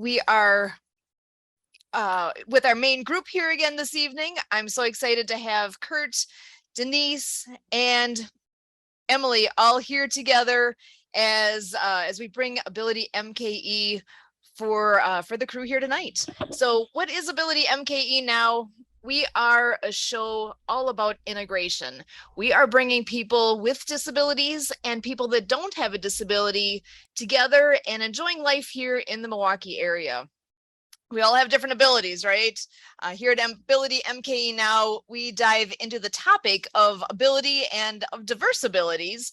we are with our main group here again this evening. I'm so excited to have Kurt, Denise, and Emily all here together as we bring AbilityMKE for the crew here tonight. So what is AbilityMKE Now? We are a show all about integration. We are bringing people with disabilities and people that don't have a disability together and enjoying life here in the Milwaukee area. We all have different abilities, right? Here at AbilityMKE Now, we dive into the topic of ability and of diverse abilities,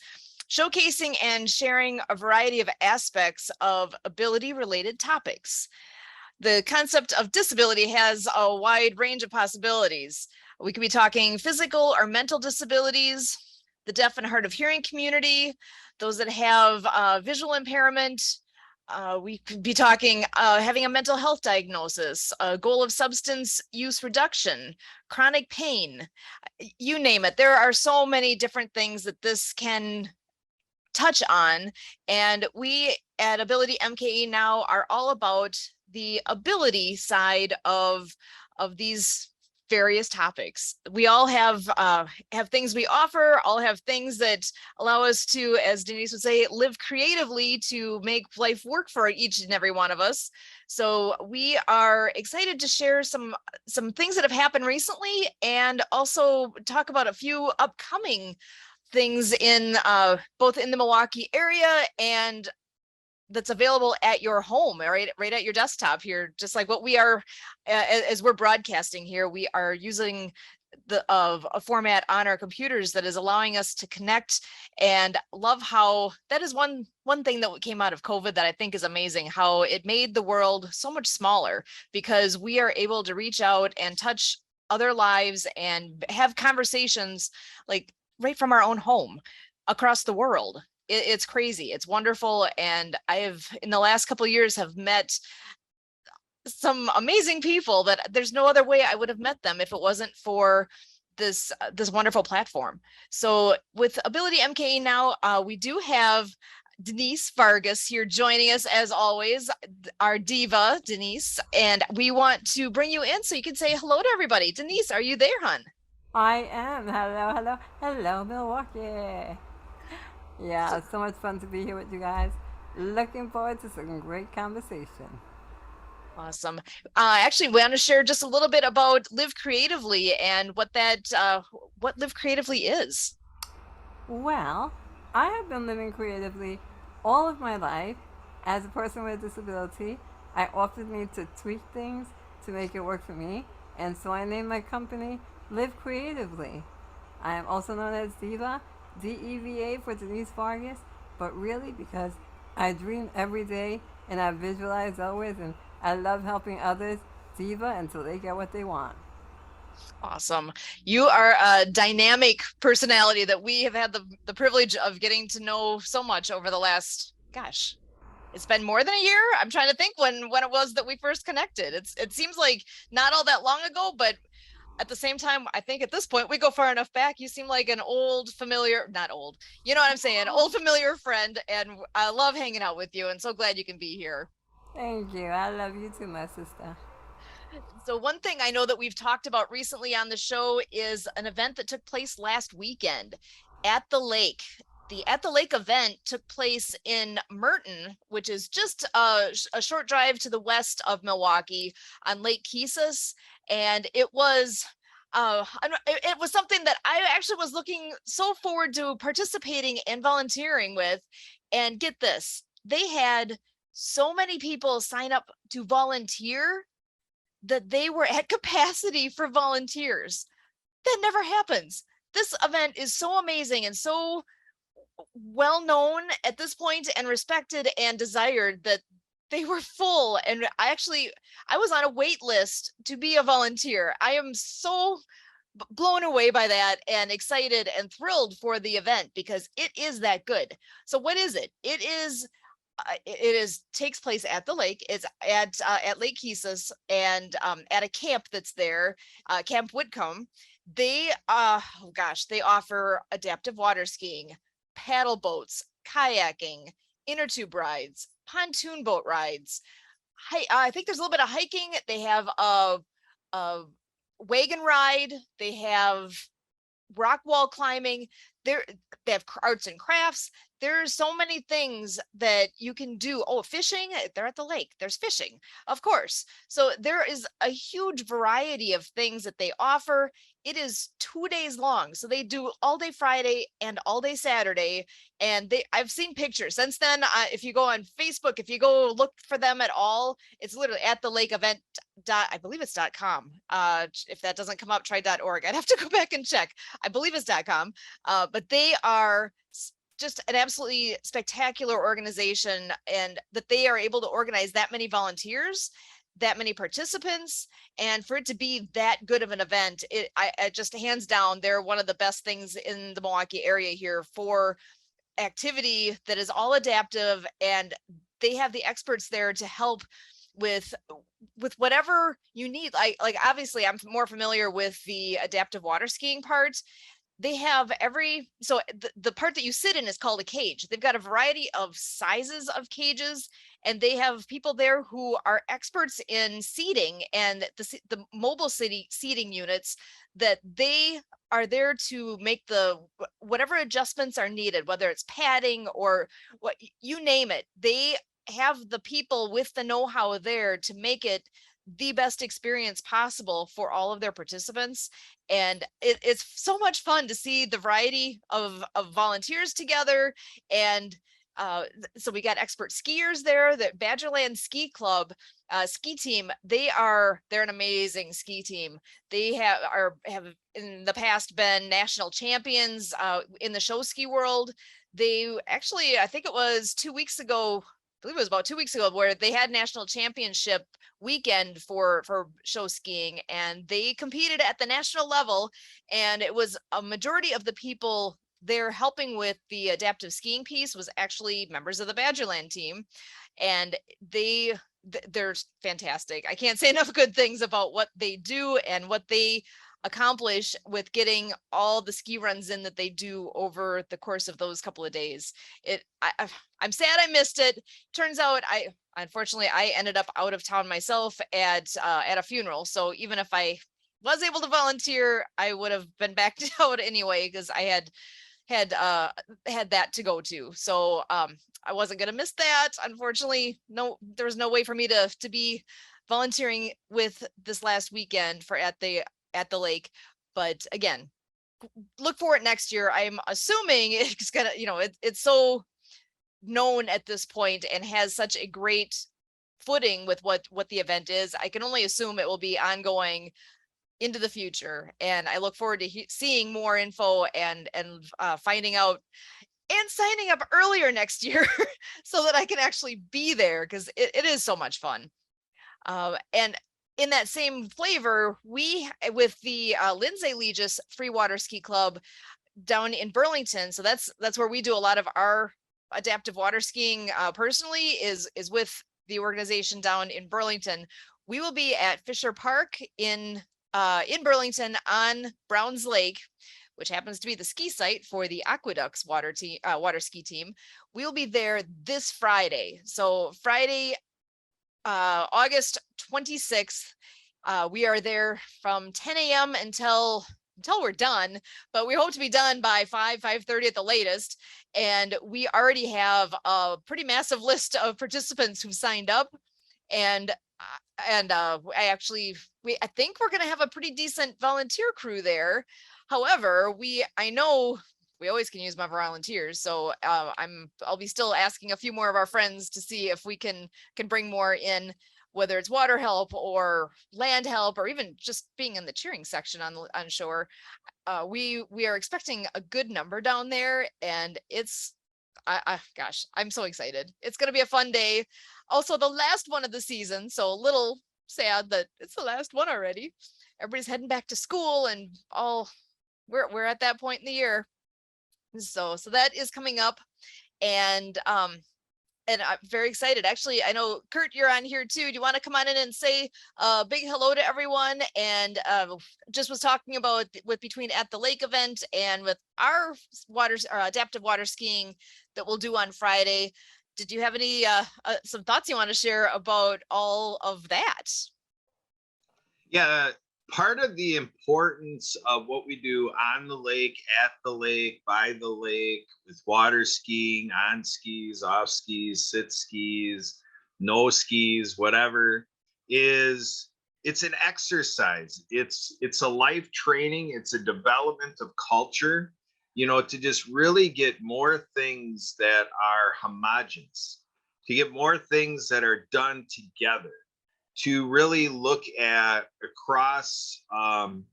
showcasing and sharing a variety of aspects of ability-related topics. The concept of disability has a wide range of possibilities. We could be talking physical or mental disabilities, the deaf and hard of hearing community, those that have visual impairment. We could be talking having a mental health diagnosis, a goal of substance use reduction, chronic pain, you name it. There are so many different things that this can touch on. And we at AbilityMKE Now are all about the ability side of these various topics. We all have things we offer, all have things that allow us to, as Denise would say, live creatively to make life work for each and every one of us. So we are excited to share some things that have happened recently and also talk about a few upcoming things in both in the Milwaukee area and that's available at your home, right at your desktop here, just like what we are as we're broadcasting here. We are using a format on our computers that is allowing us to connect, and love how that is one thing that came out of COVID that I think is amazing, how it made the world so much smaller because we are able to reach out and touch other lives and have conversations like right from our own home across the world. It's crazy. It's wonderful. And I have, in the last couple of years, have met some amazing people that there's no other way I would have met them if it wasn't for this wonderful platform. So with AbilityMKE Now, we do have Denise Vargas here joining us as always, our DeVa, Denise, and we want to bring you in so you can say hello to everybody. Denise, are you there, hon? I am. Hello, hello, hello, Milwaukee. Yeah, so much fun to be here with you guys. Looking forward to some great conversation. Awesome. Actually, we want to share just a little bit about Live Creatively and what Live Creatively is. Well, I have been living creatively all of my life. As a person with a disability, I often need to tweak things to make it work for me, and so I named my company Live Creatively. I am also known as DeVa, DEVA for Denise Vargas, but really because I dream every day and I visualize always, and I love helping others, DeVa, until they get what they want. Awesome. You are a dynamic personality that we have had the privilege of getting to know so much over the last, gosh, it's been more than a year. I'm trying to think when it was that we first connected. It seems like not all that long ago, but at the same time, I think at this point we go far enough back. You seem like an old familiar, not old, you know what I'm saying, old familiar friend, and I love hanging out with you and so glad you can be here. Thank you. I love you too, my sister. So one thing I know that we've talked about recently on the show is an event that took place last weekend at the lake. The At the Lake event took place in Merton, which is just a short drive to the west of Milwaukee on Lake Keesus. And it was something that I actually was looking so forward to participating and volunteering with. And get this, they had so many people sign up to volunteer that they were at capacity for volunteers. That never happens. This event is so amazing and so well known at this point and respected and desired that they were full. And I was on a wait list to be a volunteer. I am so blown away by that and excited and thrilled for the event because it is that good. So what is it? It takes place at the lake. It's at Lake Keesus and at a camp that's there, Camp Whitcomb. They they offer adaptive water skiing, paddle boats, kayaking, inner tube rides, pontoon boat rides, I think there's a little bit of hiking. They have a wagon ride. They have rock wall climbing. There, they have arts and crafts. There's so many things that you can do. Oh, fishing. They're at the lake. There's fishing, of course. So there is a huge variety of things that they offer. It is 2 days long. So they do all day Friday and all day Saturday. And I've seen pictures since then. If you go on Facebook, if you go look for them at all, it's literally at the lake event. I believe it's .com. If that doesn't come up, try .org. I'd have to go back and check. I believe it's .com. But they are just an absolutely spectacular organization, and that they are able to organize that many volunteers, that many participants, and for it to be that good of an event, I just hands down, they're one of the best things in the Milwaukee area here for activity that is all adaptive, and they have the experts there to help with whatever you need. Like obviously I'm more familiar with the adaptive water skiing part. They have so the part that you sit in is called a cage. They've got a variety of sizes of cages, and they have people there who are experts in seating and the mobile seating units, that they are there to make whatever adjustments are needed, whether it's padding or what you name it. They have the people with the know-how there to make it the best experience possible for all of their participants. And it's so much fun to see the variety of volunteers together. And so we got expert skiers there. The Badgerland Ski Club ski team, they're an amazing ski team. They have in the past been national champions in the show ski world. They actually, I think it was 2 weeks ago, I believe it was about 2 weeks ago, where they had national championship weekend for show skiing, and they competed at the national level. And it was a majority of the people there helping with the adaptive skiing piece was actually members of the Badgerland team, and they're fantastic. I can't say enough good things about what they do and what they accomplish with getting all the ski runs in that they do over the course of those couple of days. I'm sad I missed it. Turns out unfortunately I ended up out of town myself at a funeral. So even if I was able to volunteer, I would have been backed out anyway, because I had that to go to. So I wasn't going to miss that. Unfortunately, no, there was no way for me to be volunteering with this last weekend for at the lake. But again, look for it next year. I'm assuming it's gonna, it's so known at this point and has such a great footing with what the event is. I can only assume it will be ongoing into the future, and I look forward to seeing more info and finding out and signing up earlier next year so that I can actually be there, because it is so much fun. And in that same flavor, we with the Lindsay Legis Free Water Ski Club down in Burlington. So that's where we do a lot of our adaptive water skiing personally, is with the organization down in Burlington. We will be at Fisher Park in Burlington on Browns Lake, which happens to be the ski site for the Aqueducts water ski team. We'll be there this Friday. So Friday, August 26th. We are there from 10 a.m. until we're done, but we hope to be done by 5:30 at the latest. And we already have a pretty massive list of participants who've signed up. And I think we're going to have a pretty decent volunteer crew there. However, I know we always can use my volunteers. So I'll be still asking a few more of our friends to see if we can bring more in, whether it's water help or land help, or even just being in the cheering section on shore. We are expecting a good number down there, and gosh, I'm so excited. It's going to be a fun day. Also the last one of the season. So a little sad that it's the last one already. Everybody's heading back to school, and we're at that point in the year. So that is coming up, and I'm very excited. Actually, I know Kurt, you're on here too. Do you want to come on in and say a big hello to everyone? And just was talking about with between at the lake event and with our adaptive water skiing that we'll do on Friday. did you have any some thoughts you want to share about all of that? Yeah, part of the importance of what we do on the lake, at the lake, by the lake, with water skiing, on skis, off skis, sit skis, no skis, whatever, is it's an exercise. It's a life training, it's a development of culture, to just really get more things that are homogenous, to get more things that are done together, to really look at across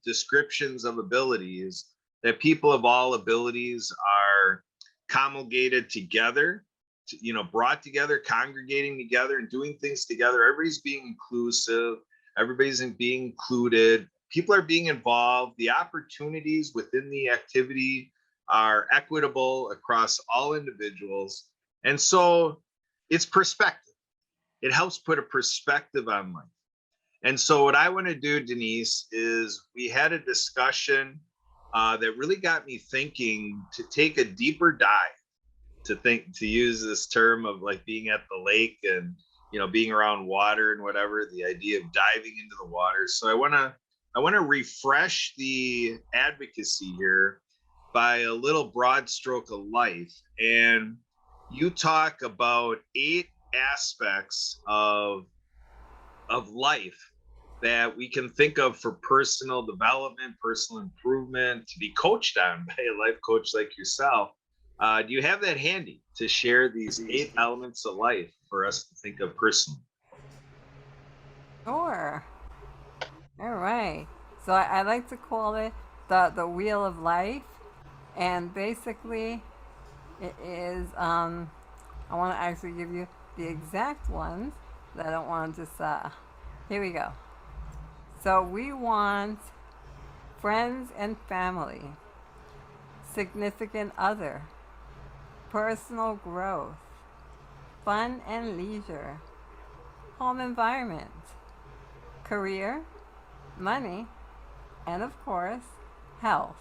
descriptions of abilities, that people of all abilities are comulgated together, brought together, congregating together and doing things together. Everybody's being inclusive, everybody's being included, people are being involved, the opportunities within the activity are equitable across all individuals. And so it's perspective. It helps put a perspective on life. And so what I want to do, Denise, is we had a discussion that really got me thinking to take a deeper dive, to use this term of like being at the lake and, being around water and whatever, the idea of diving into the water. So I want to refresh the advocacy here by a little broad stroke of life. And you talk about 8 aspects of life that we can think of for personal development, personal improvement, to be coached on by a life coach like yourself. Do you have that handy to share these 8 elements of life for us to think of personally? Sure. All right. So I like to call it the wheel of life, and basically it is. I want to actually give you the exact ones. I don't want to just. Here we go. So we want friends and family, significant other, personal growth, fun and leisure, home environment, career, money, and of course, health.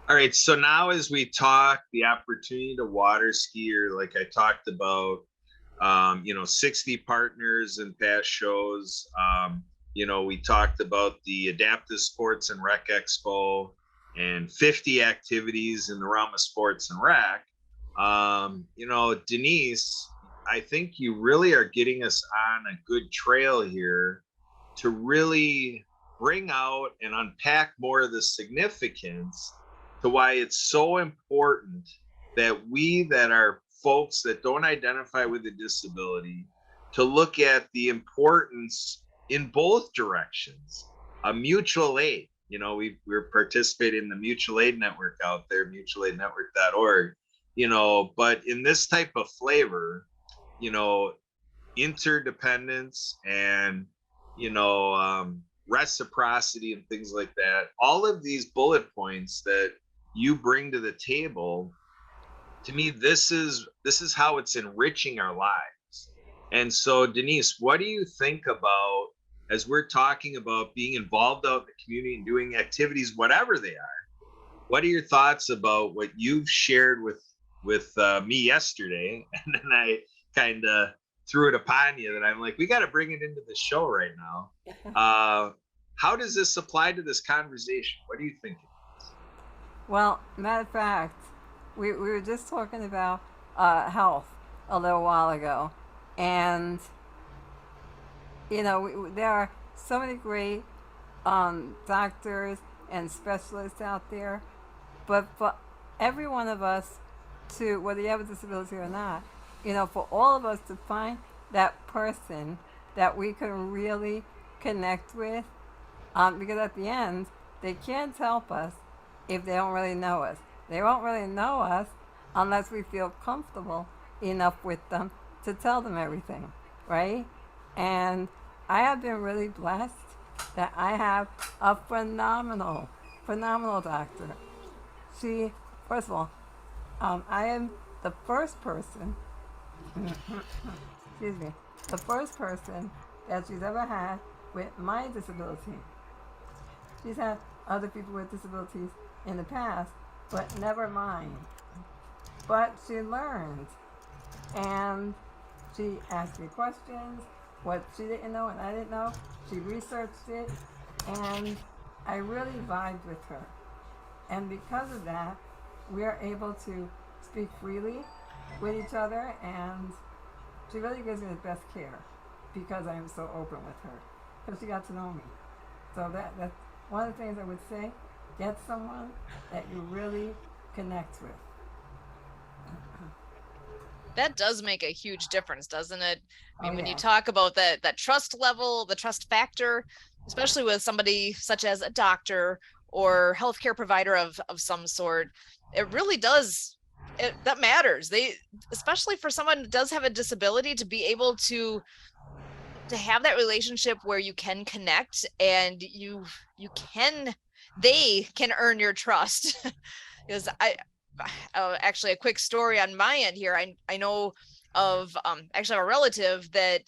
All right. So now, as we talk, the opportunity to water ski, or like I talked about, 60 partners in past shows. We talked about the Adaptive Sports and Rec Expo and 50 activities in the realm of sports and rec. Denise, I think you really are getting us on a good trail here to really bring out and unpack more of the significance to why it's so important that we that are folks that don't identify with a disability to look at the importance in both directions. A mutual aid, we're participating in the mutual aid network out there, mutualaidnetwork.org, but in this type of flavor, interdependence and, reciprocity and things like that, all of these bullet points that you bring to the table, to me, this is how it's enriching our lives. And so, Denise, what do you think about, as we're talking about being involved out in the community and doing activities, whatever they are? What are your thoughts about what you've shared with me yesterday? And then I kind of threw it upon you that I'm like, we got to bring it into the show right now. How does this apply to this conversation? What do you think? Well, matter of fact, we were just talking about health a little while ago. And, there are so many great doctors and specialists out there. But for every one of us, to whether you have a disability or not, for all of us to find that person that we can really connect with, because at the end, they can't help us if they don't really know us. They won't really know us unless we feel comfortable enough with them to tell them everything, right? And I have been really blessed that I have a phenomenal doctor. She, first of all, I am the first person, excuse me, the first person that she's ever had with my disability. She's had other people with disabilities in the past, but never mind. But she learned, and she asked me questions, what she didn't know and I didn't know. She researched it, and I really vibed with her. And because of that, we are able to speak freely with each other, and she really gives me the best care because I am so open with her. Because she got to know me. So that's one of the things I would say. Get someone that you really connect with. That does make a huge difference, doesn't it? I mean, Oh when you yeah. talk about that trust level, the trust factor, especially with somebody such as a doctor or healthcare provider of some sort, it really does. That matters. They, especially for someone that does have a disability, to be able to have that relationship where you can connect and you can, they can earn your trust. Because actually a quick story on my end here. I know of actually a relative that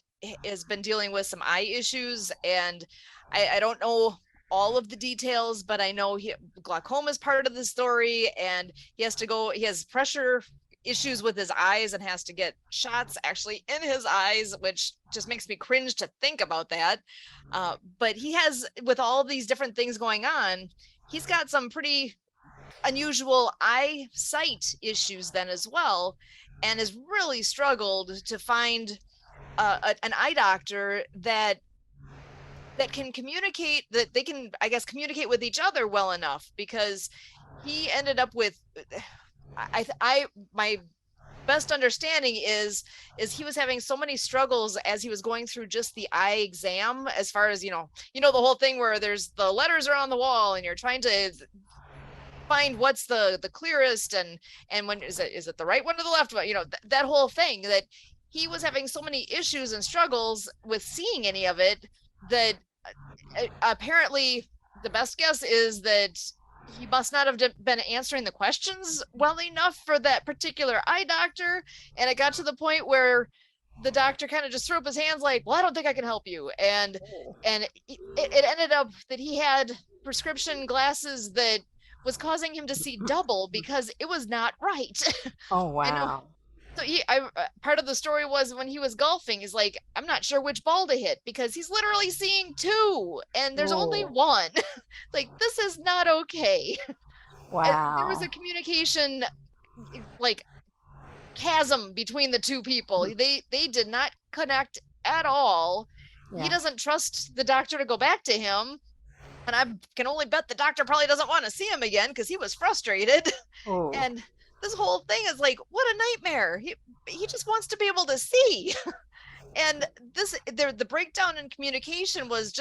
has been dealing with some eye issues, and I don't know all of the details, but I know glaucoma is part of the story, and he has pressure issues with his eyes and has to get shots actually in his eyes, which just makes me cringe to think about that. But he has, with all these different things going on, he's got some pretty unusual eyesight issues then as well, and has really struggled to find an eye doctor that can communicate, that they can, I guess, communicate with each other well enough, because he ended up with I my best understanding is he was having so many struggles as he was going through just the eye exam, as far as the whole thing where there's the letters are on the wall and you're trying to find what's the clearest, and when is it the right one or the left one, that whole thing, that he was having so many issues and struggles with seeing any of it, that apparently the best guess is that he must not have been answering the questions well enough for that particular eye doctor, and it got to the point where the doctor kind of just threw up his hands like, well, I don't think I can help you, and it ended up that he had prescription glasses that was causing him to see double because it was not right. Oh I know. wow. So part of the story was when he was golfing, he's like, I'm not sure which ball to hit because he's literally seeing two and there's only Oh one. Like, this is not okay. There was wow. a communication like chasm between the two people. They did not connect at all. He Yeah. doesn't trust the doctor to go back to him, and I can only bet the doctor probably doesn't want to see him again because he was frustrated. Oh And this whole thing is like, what a nightmare. He just wants to be able to see. And the breakdown in communication was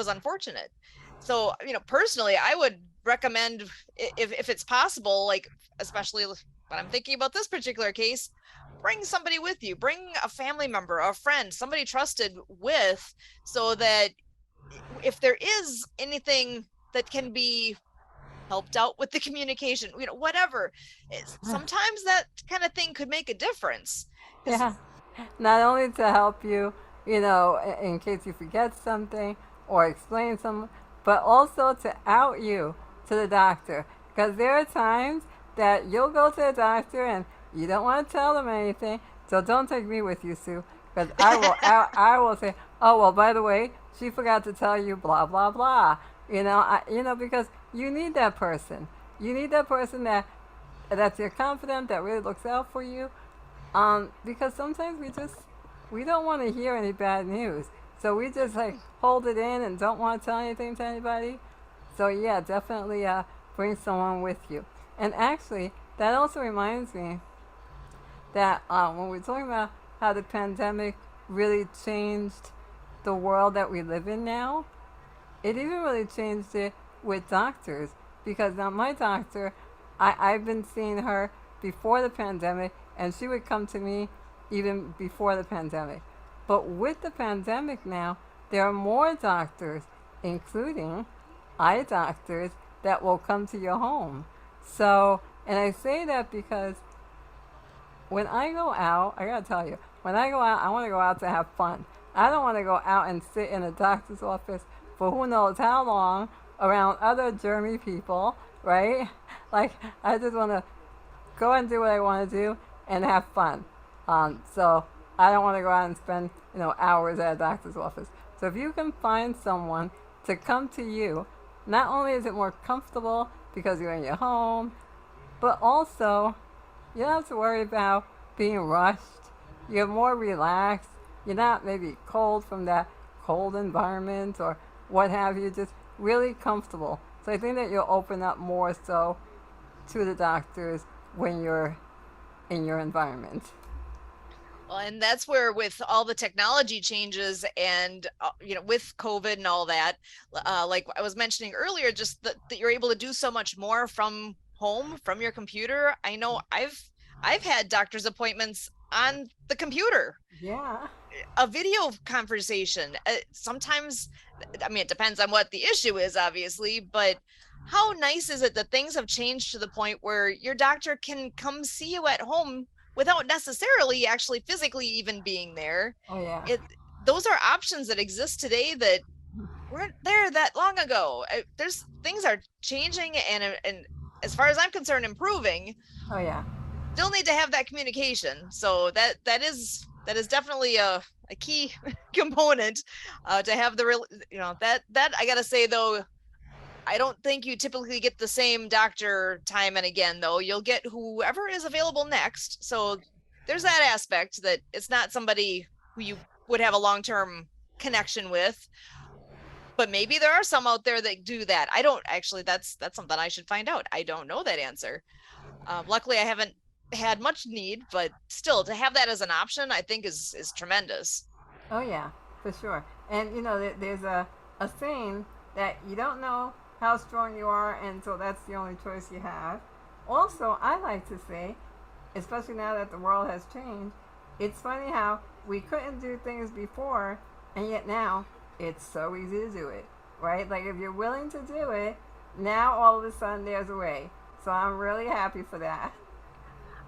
unfortunate. So, personally, I would recommend, if it's possible, like, especially when I'm thinking about this particular case, bring somebody with you, bring a family member, a friend, somebody trusted with, so that if there is anything that can be helped out with the communication, whatever, sometimes that kind of thing could make a difference. yeah. Not only to help you, in case you forget something or explain something, but also to out you to the doctor. Because there are times that you'll go to the doctor and you don't want to tell them anything. So don't take me with you, Sue, because I will say, oh well, by the way, she forgot to tell you blah blah blah. Because you need that person. You need that person that's your confidant, that really looks out for you. Because sometimes we don't want to hear any bad news, so we just like hold it in and don't want to tell anything to anybody. So yeah, definitely bring someone with you. And actually, that also reminds me that when we're talking about how the pandemic really changed the world that we live in now, it even really changed it with doctors, because now my doctor, I've been seeing her before the pandemic, and she would come to me even before the pandemic. But with the pandemic now, there are more doctors, including eye doctors, that will come to your home. So, and I say that because when I go out, I gotta tell you, when I go out, I want to go out to have fun. I don't want to go out and sit in a doctor's office for who knows how long, around other germy people, right? Like, I just want to go and do what I want to do and have fun. So I don't want to go out and spend, hours at a doctor's office. So if you can find someone to come to you, not only is it more comfortable because you're in your home, but also you don't have to worry about being rushed. You're more relaxed. You're not maybe cold from that cold environment or what have you, just really comfortable. So I think that you'll open up more so to the doctors when you're in your environment. Well, and that's where with all the technology changes and, with COVID and all that, like I was mentioning earlier, just that you're able to do so much more from home, from your computer. I know I've had doctor's appointments on the computer, Yeah. a video conversation. Sometimes, I mean, it depends on what the issue is, obviously, but how nice is it that things have changed to the point where your doctor can come see you at home without necessarily actually physically even being there? Oh, yeah. Those are options that exist today that weren't there that long ago. There's things are changing and as far as I'm concerned, improving. Oh, yeah. Still need to have that communication. So that is definitely a key component to have the real, that I gotta say though, I don't think you typically get the same doctor time and again, though. You'll get whoever is available next. So there's that aspect that it's not somebody who you would have a long-term connection with. But maybe there are some out there that do that. I don't actually, that's something I should find out. I don't know that answer. Luckily, I haven't had much need, but still to have that as an option, I think is tremendous. Oh, yeah, for sure. And, there's a saying that you don't know how strong you are, and so that's the only choice you have. Also, I like to say, especially now that the world has changed, it's funny how we couldn't do things before, and yet now it's so easy to do it, right? Like if you're willing to do it, now all of a sudden there's a way. So I'm really happy for that.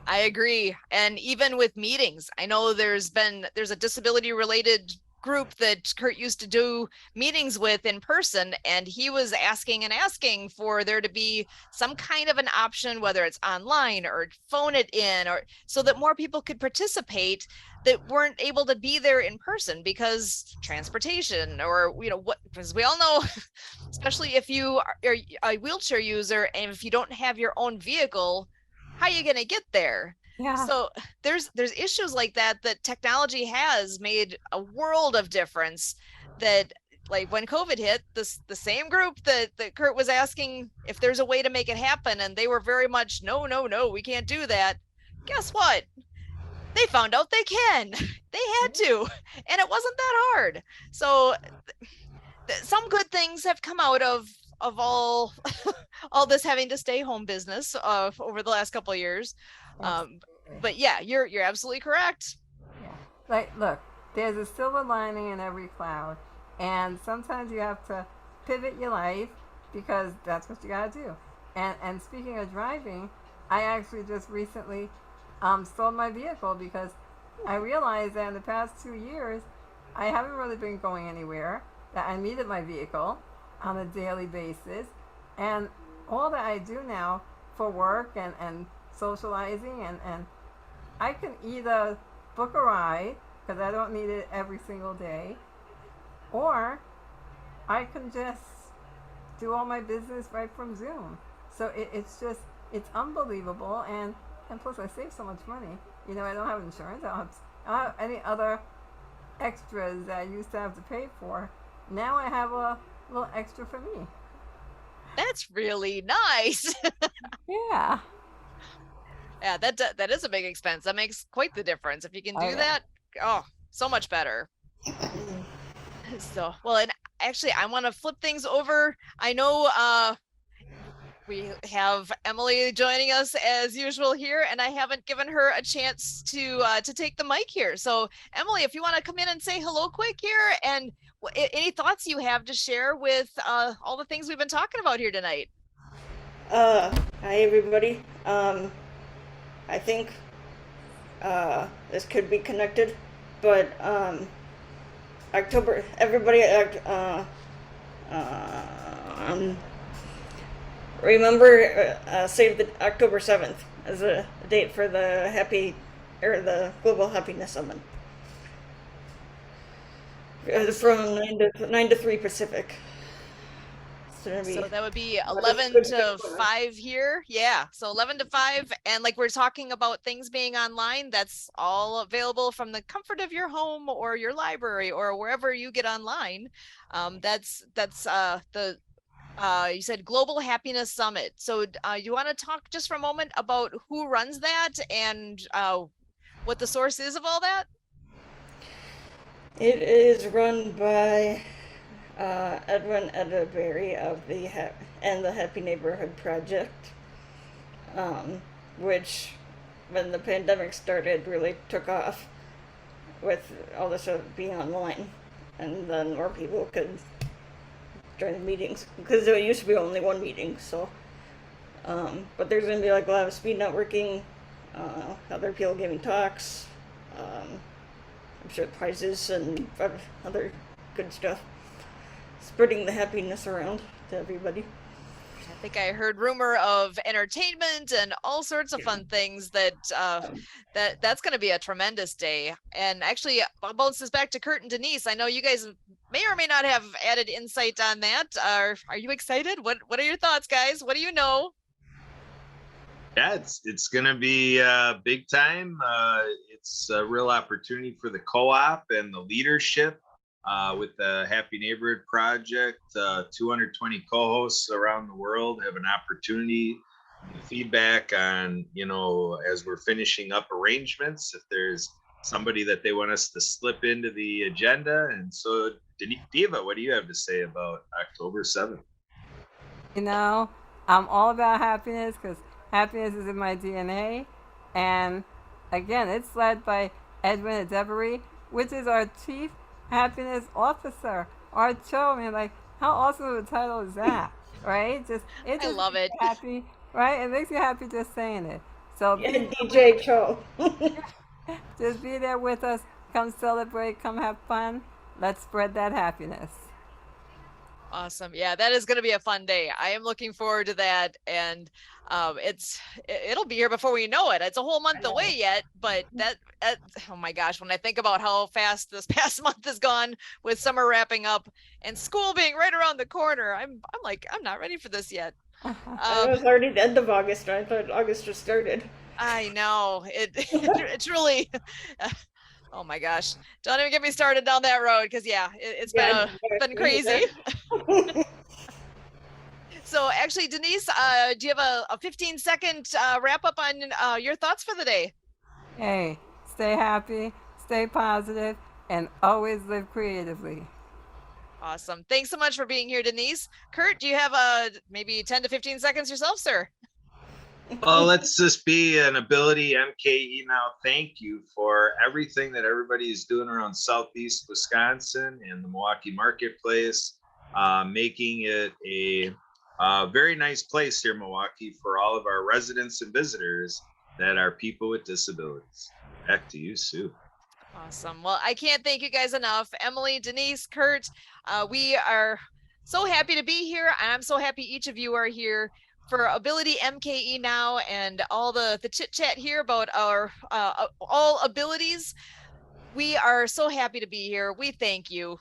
I agree. And even with meetings, I know there's a disability related group that Kurt used to do meetings with in person, and he was asking for there to be some kind of an option, whether it's online or phone it in, or so that more people could participate that weren't able to be there in person because transportation or what, because we all know, especially if you are a wheelchair user and if you don't have your own vehicle, how are you going to get there? Yeah. So there's issues like that technology has made a world of difference. That like when COVID hit, the same group that Kurt was asking if there's a way to make it happen, and they were very much no, we can't do that. Guess what? They found out they can. They had to, and it wasn't that hard. So some good things have come out of all all this having to stay home business over the last couple of years. But yeah, you're absolutely correct. Yeah. Like, look, there's a silver lining in every cloud, and sometimes you have to pivot your life because that's what you gotta do. And speaking of driving, I actually just recently sold my vehicle because I realized that in the past 2 years I haven't really been going anywhere. That I needed my vehicle on a daily basis, and all that I do now for work and socializing and I can either book a ride because I don't need it every single day, or I can just do all my business right from Zoom. So it's unbelievable, and plus I save so much money. I don't have insurance. I don't have any other extras that I used to have to pay for. Now I have a little extra for me. That's really nice. Yeah. Yeah, that is a big expense. That makes quite the difference. If you can do that, oh, so much better. So, well, and actually I want to flip things over. I know we have Emily joining us as usual here, and I haven't given her a chance to take the mic here. So Emily, if you want to come in and say hello quick here, and any thoughts you have to share with all the things we've been talking about here tonight. Hi everybody. I think this could be connected, but October, everybody, Remember, save the October 7th as a date for the Global Happiness Summit. From 9 to 3 Pacific. So that would be But 11 good to for us. 5 here. Yeah. So 11 to 5. And like we're talking about things being online, that's all available from the comfort of your home or your library or wherever you get online. That's the you said Global Happiness Summit. So you want to talk just for a moment about who runs that and what the source is of all that? It is run by Edwin Edaberry of the Happy Neighborhood Project, which, when the pandemic started, really took off with all this stuff being online, and then more people could join the meetings because there used to be only one meeting. So, but there's gonna be like a lot of speed networking, other people giving talks. I'm sure prizes and other good stuff. Spreading the happiness around to everybody. I think I heard rumor of entertainment and all sorts of fun things that's going to be a tremendous day. And actually, I'll bounce this back to Kurt and Denise. I know you guys may or may not have added insight on that. Are you excited? What are your thoughts, guys? What do you know? Yeah, it's gonna be big time. It's a real opportunity for the co-op and the leadership with the Happy Neighborhood Project. 220 co-hosts around the world have an opportunity to feedback on, as we're finishing up arrangements, if there's somebody that they want us to slip into the agenda. And so, DeVa, what do you have to say about October 7th? I'm all about happiness because happiness is in my DNA. And again, it's led by Edwin Edevery, which is our Chief Happiness Officer. Our show, I mean, like, how awesome of a title is that, right? It I just love makes it. you happy, right? It makes you happy just saying it. So Yeah, DJ Cho. just be there with us. Come celebrate. Come have fun. Let's spread that happiness. Awesome. Yeah, that is going to be a fun day. I am looking forward to that. And it'll be here before we know it. It's a whole month away yet, but oh my gosh, when I think about how fast this past month has gone with summer wrapping up and school being right around the corner, I'm like, I'm not ready for this yet. I was already the end of August. I thought August just started. I know it's really, oh my gosh, don't even get me started down that road. Cause yeah, it's been crazy. So actually, Denise, do you have a 15-second wrap up on your thoughts for the day? Hey, stay happy, stay positive, and always live creatively. Awesome. Thanks so much for being here, Denise. Kurt, do you have maybe 10 to 15 seconds yourself, sir? Well, let's just be an AbilityMKE Now. Thank you for everything that everybody is doing around Southeast Wisconsin and the Milwaukee marketplace, making it a very nice place here in Milwaukee for all of our residents and visitors that are people with disabilities. Back to you, Sue. Awesome. Well, I can't thank you guys enough. Emily, Denise, Kurt, we are so happy to be here. I'm so happy each of you are here for AbilityMKE Now and all the chit chat here about our all abilities. We are so happy to be here. We thank you.